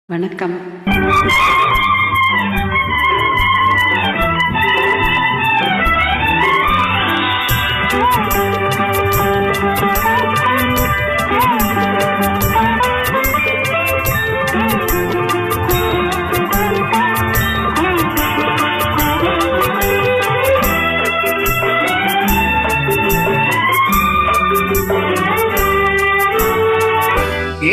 வணக்கம்.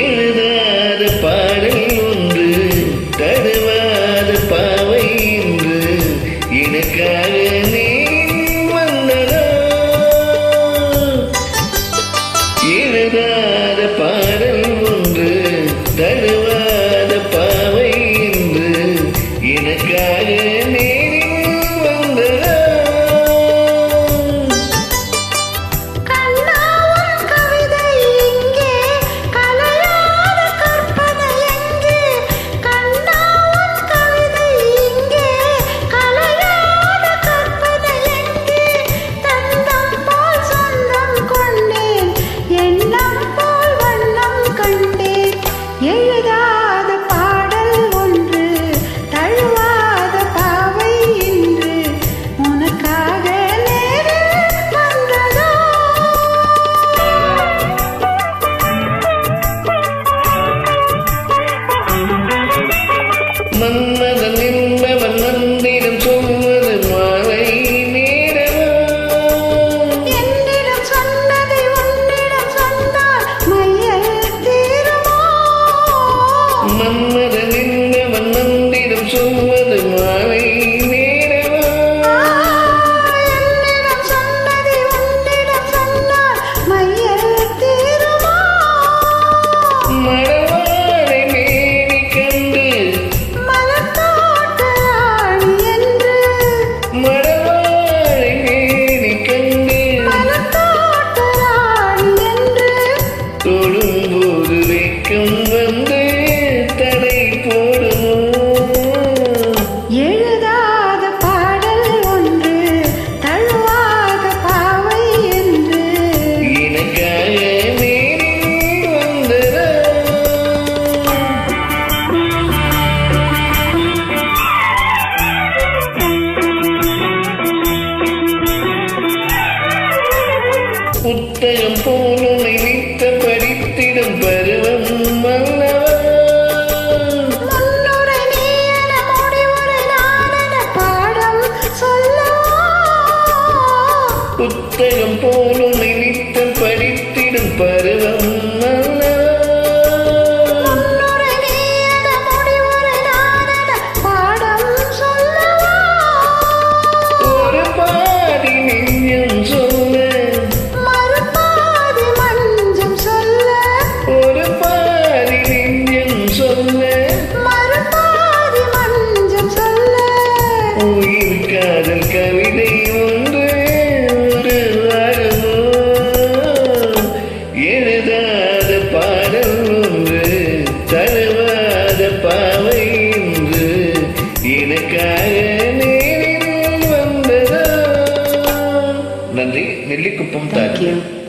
எழுதாத பாடல் ஒன்று, தருவாத பாவை என்று எனக்காக நீ வந்ததா? எழுதாத பாடல் ஒன்று, தருவாத பாவை என்று எனக்காக நீ வந்ததா? மன்மதன் என்பவன் நந்திடம் சொல்வது மாலை நேரமா? என்னிடம் சொன்னதை உன்னிடம் சொன்னால் மையல் தீருமா? மன்மதன் என்பவன் நந்திடம் சொல்வது மாலை நேரமா? என்னிடம் சொன்னதை உன்னிடம் சொன்னால் மையல் தீருமா? மடவாளை மேனி கண்டு, மடவாளை மேனி கண்டு தொழும்போது வெட்கம் வந்து தடை போடுமோ? எழுதாத பாடல் ஒன்று, தழுவாத பாவை என்று எனக்காக நீ வந்ததா? புத்தகம் போல் உன்னை நித்த படித்திடும் பருவம் அல்லவா? முன்னுரை நீ என முடிவுரை நான் என பாடம் சொல்லவா? புத்தகம் போல் உன்னை நித்த படித்திடும் பருவம் அல்லவா? முன்னுரை நீ என முடிவுரை நான் என பாடம் சொல்லவா? ஒரு பாதி நெஞ்சம் சொல்ல, மறுபாதி மஞ்சம் சொல்ல, ஒரு பாதி நெஞ்சம் சொல்ல, மறுபாதி மஞ்சம் சொல்ல, உயிர் காதல் கவிதை ஒன்று உருவாகுமோ? எழுதாத பாடல் ஒன்று, தருவாத பாவை என்று எனக்காக நேரில் வந்ததா? நன்றி. நெல்லிக்குப்பம் Thank தாக்கி. you.